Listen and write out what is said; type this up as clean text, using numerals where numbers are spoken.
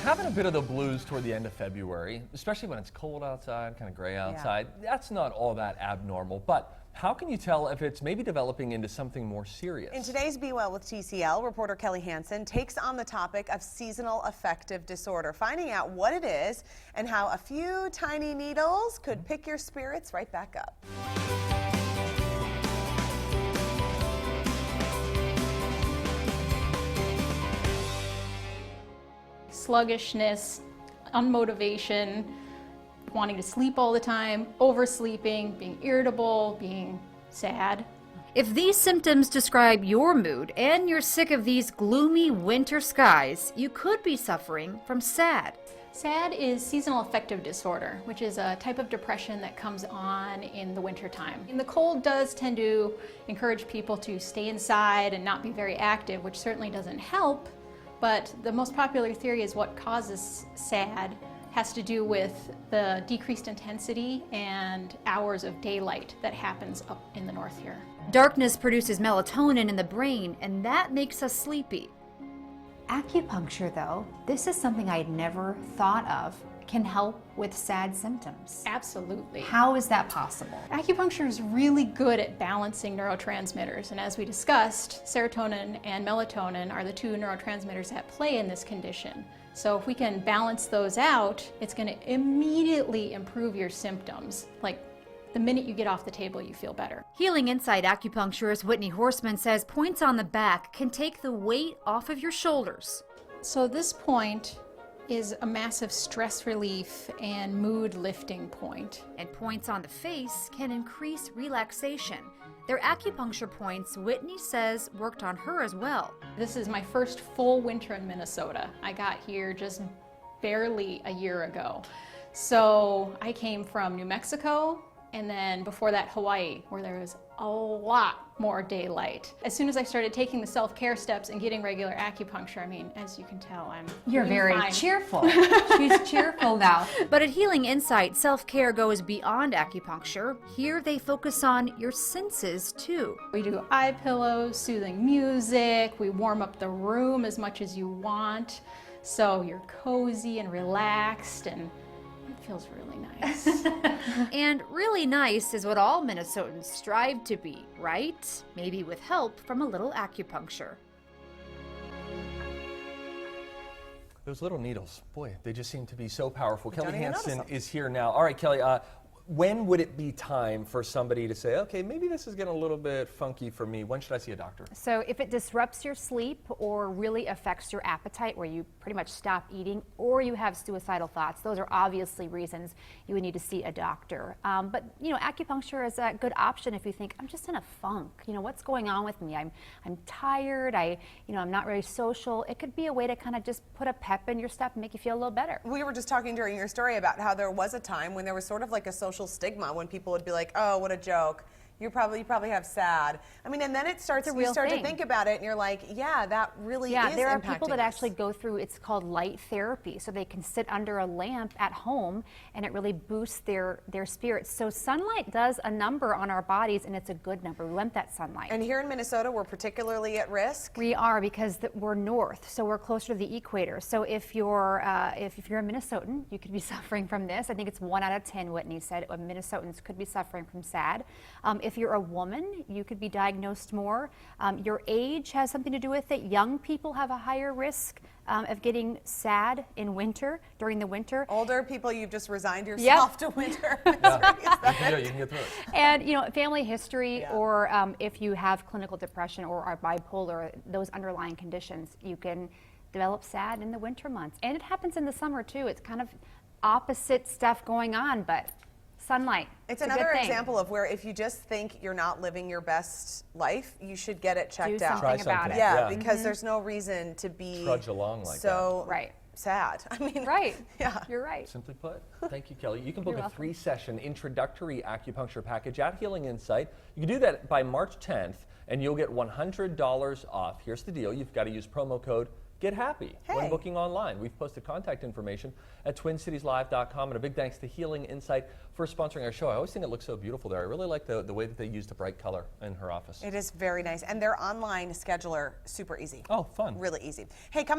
Having a bit of the blues toward the end of February, especially when it's cold outside, kind of gray outside, that's not all that abnormal. But how can you tell if it's maybe developing into something more serious? In today's Be Well with TCL, reporter Kelly Hansen takes on the topic of seasonal affective disorder, finding out what it is and how a few tiny needles could pick your spirits right back up. Sluggishness, unmotivation, wanting to sleep all the time, oversleeping, being irritable, being sad. If these symptoms describe your mood and you're sick of these gloomy winter skies, you could be suffering from SAD. SAD is seasonal affective disorder, which is a type of depression that comes on in the wintertime. And the cold does tend to encourage people to stay inside and not be very active, which certainly doesn't help. But the most popular theory is what causes SAD has to do with the decreased intensity and hours of daylight that happens up in the north here. Darkness produces melatonin in the brain, and that makes us sleepy. Acupuncture, though, this is something I'd never thought of, can help with SAD symptoms. Absolutely. How is that possible? Acupuncture is really good at balancing neurotransmitters, and as we discussed, serotonin and melatonin are the two neurotransmitters at play in this condition. So if we can balance those out, it's going to immediately improve your symptoms. Like the minute you get off the table, you feel better. Healing Insight acupuncturist Whitney Horseman says points on the back can take the weight off of your shoulders. So this point is a massive stress relief and mood lifting point. And points on the face can increase relaxation. They're acupuncture points Whitney says worked on her as well. This is my first full winter in Minnesota. I got here just barely a year ago. So I came from New Mexico and then before that Hawaii, where there was a lot more daylight. As soon as I started taking the self-care steps and getting regular acupuncture, I mean, as you can tell, You're doing very fine. cheerful. She's cheerful now. But at Healing Insight, self-care goes beyond acupuncture. Here they focus on your senses too. We do eye pillows, soothing music, we warm up the room as much as you want, so you're cozy and relaxed, and it feels really nice. And really nice is what all Minnesotans strive to be, right? Maybe with help from a little acupuncture. Those little needles, boy, they just seem to be so powerful. Don't Kelly even notice Hansen them. is here now. All right, Kelly, when would it be time for somebody to say, okay, maybe this is getting a little bit funky for me? When should I see a doctor? So if it disrupts your sleep or really affects your appetite where you pretty much stop eating or you have suicidal thoughts, those are obviously reasons you would need to see a doctor. But you know, acupuncture is a good option if you think, I'm just in a funk. You know, what's going on with me? I'm tired. I'm not really social. It could be a way to kind of just put a pep in your step and make you feel a little better. We were just talking during your story about how there was a time when there was sort of like a social stigma when people would be like, oh, what a joke. You probably have SAD. I mean, and then it starts, It's a you real start thing. to think about it and you're like, yeah, that really is there are people impacting that us. actually go through, it's called light therapy. So they can sit under a lamp at home and it really boosts their spirits. So sunlight does a number on our bodies and it's a good number. We want that sunlight. And here in Minnesota, we're particularly at risk. We are because we're north, so we're closer to the equator. So if you're a Minnesotan, you could be suffering from this. I think it's 1 out of 10, Whitney said, Minnesotans could be suffering from SAD. If you're a woman, you could be diagnosed more. Your age has something to do with it. Young people have a higher risk of getting SAD in winter, during the winter. Older people, you've just resigned yourself to winter. You can get through it. And family history, or if you have clinical depression or are bipolar, those underlying conditions, you can develop SAD in the winter months. And it happens in the summer too. It's kind of opposite stuff going on, but sunlight. It's a another good thing. example of where if you just think you're not living your best life, you should get it checked Do out. something about it. Yeah, because there's no reason to be Trudge along like so Right. sad. I mean, Right. Yeah. You're right. Simply put, thank you, Kelly. You can book You're a welcome. 3-session introductory acupuncture package at Healing Insight. You can do that by March 10th, and you'll get $100 off. Here's the deal. You've got to use promo code Get Happy when Hey. booking online. We've posted contact information at TwinCitiesLive.com. And a big thanks to Healing Insight for sponsoring our show. I always think it looks so beautiful there. I really like the way that they used a bright color in her office. It is very nice. And their online scheduler, super easy. Oh, fun. Really easy. Hey, coming up.